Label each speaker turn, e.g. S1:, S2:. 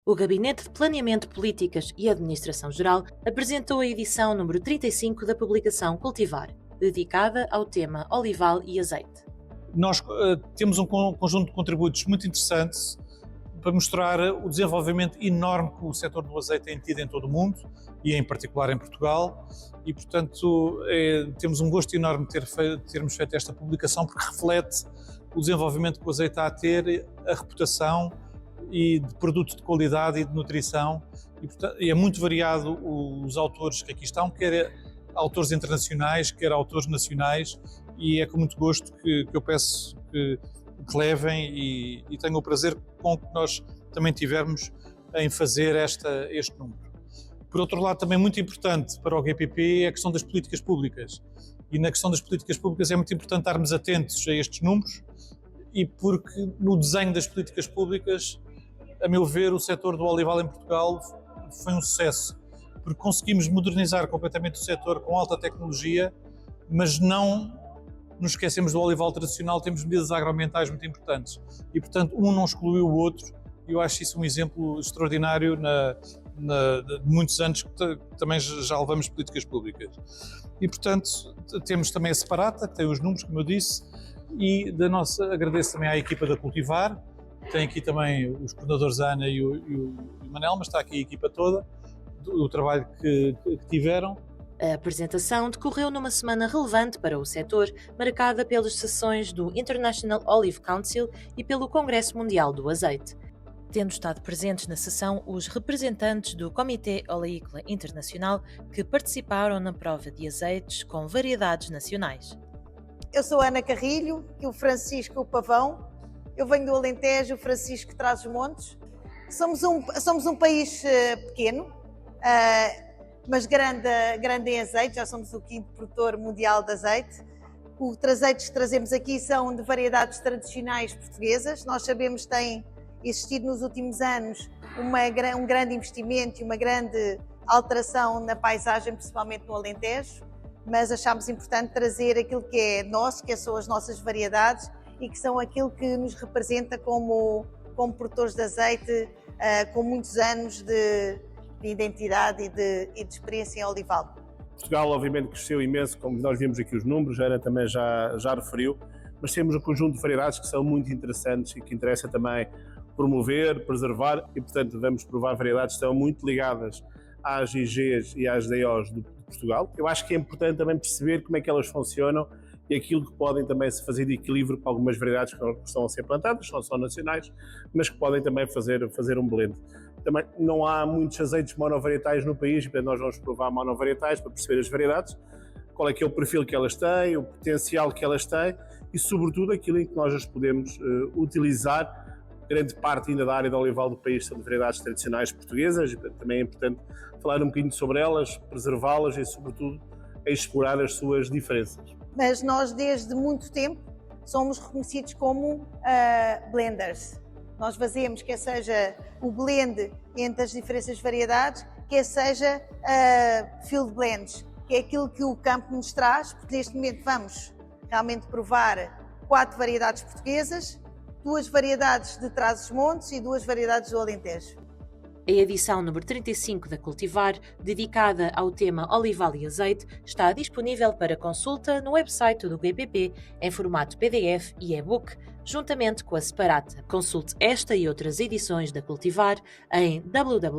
S1: O Gabinete de Planeamento, Políticas e Administração Geral apresentou a edição número 35 da publicação Cultivar, dedicada ao tema olival e azeite.
S2: Nós temos um conjunto de contributos muito interessantes para mostrar o desenvolvimento enorme que o setor do azeite tem tido em todo o mundo e em particular em Portugal e, portanto, temos um gosto enorme de termos feito esta publicação porque reflete o desenvolvimento que o azeite está a ter, a reputação e de produtos de qualidade e de nutrição e, portanto, é muito variado os autores que aqui estão, quer autores internacionais, quer autores nacionais e é com muito gosto que eu peço que levem e tenham o prazer com que nós também tivermos em fazer este número. Por outro lado, também muito importante para o GPP é a questão das políticas públicas. E na questão das políticas públicas é muito importante estarmos atentos a estes números e porque no desenho das políticas públicas, a meu ver, o setor do olival em Portugal foi um sucesso, porque conseguimos modernizar completamente o setor com alta tecnologia, mas não nos esquecemos do olival tradicional, temos medidas agroambientais muito importantes e, portanto, um não excluiu o outro e eu acho isso um exemplo extraordinário de muitos anos que também já levamos políticas públicas. E, portanto, temos também a Separata, que tem os números, como eu disse, e agradeço também à equipa da Cultivar, tem aqui também os coordenadores Ana e o Manel, mas está aqui a equipa toda, do trabalho que tiveram.
S1: A apresentação decorreu numa semana relevante para o setor, marcada pelas sessões do International Olive Council e pelo Congresso Mundial do Azeite. Tendo estado presentes na sessão os representantes do Comitê Oleícola Internacional que participaram na prova de azeites com variedades nacionais.
S3: Eu sou Ana Carrilho e o Francisco Pavão. Eu venho do Alentejo, o Francisco Trás-os-Montes. Somos um país pequeno, mas grande em azeite, já somos o 5º produtor mundial de azeite. Os azeites que trazemos aqui são de variedades tradicionais portuguesas. Nós sabemos que tem existido nos últimos anos um grande investimento e uma grande alteração na paisagem, principalmente no Alentejo, mas achámos importante trazer aquilo que é nosso, que são as nossas variedades e que são aquilo que nos representa como produtores de azeite com muitos anos de identidade e de experiência em olival.
S4: Portugal obviamente cresceu imenso, como nós vimos aqui os números, a Ana também já referiu, mas temos um conjunto de variedades que são muito interessantes e que interessa também promover, preservar e, portanto, vamos provar variedades que estão muito ligadas às IGs e às DOs de Portugal. Eu acho que é importante também perceber como é que elas funcionam e aquilo que podem também se fazer de equilíbrio para algumas variedades que estão a ser plantadas, não são nacionais, mas que podem também fazer um blend. Também não há muitos azeites monovarietais no país, portanto nós vamos provar monovarietais para perceber as variedades, qual é que é o perfil que elas têm, o potencial que elas têm e, sobretudo, aquilo em que nós as podemos utilizar. Grande parte ainda da área do olival do país são de variedades tradicionais portuguesas, e também é importante falar um bocadinho sobre elas, preservá-las e, sobretudo, explorar as suas diferenças.
S3: Mas nós, desde muito tempo, somos reconhecidos como blenders. Nós fazemos, quer seja o blend entre as diferentes variedades, quer seja field blends, que é aquilo que o campo nos traz, porque neste momento vamos realmente provar 4 variedades portuguesas, 2 variedades de Trás-os-Montes e 2 variedades do Alentejo.
S1: A edição número 35 da Cultivar, dedicada ao tema olival e azeite, está disponível para consulta no website do GPP em formato PDF e e-book, juntamente com a Separata. Consulte esta e outras edições da Cultivar em www.gpp.pt.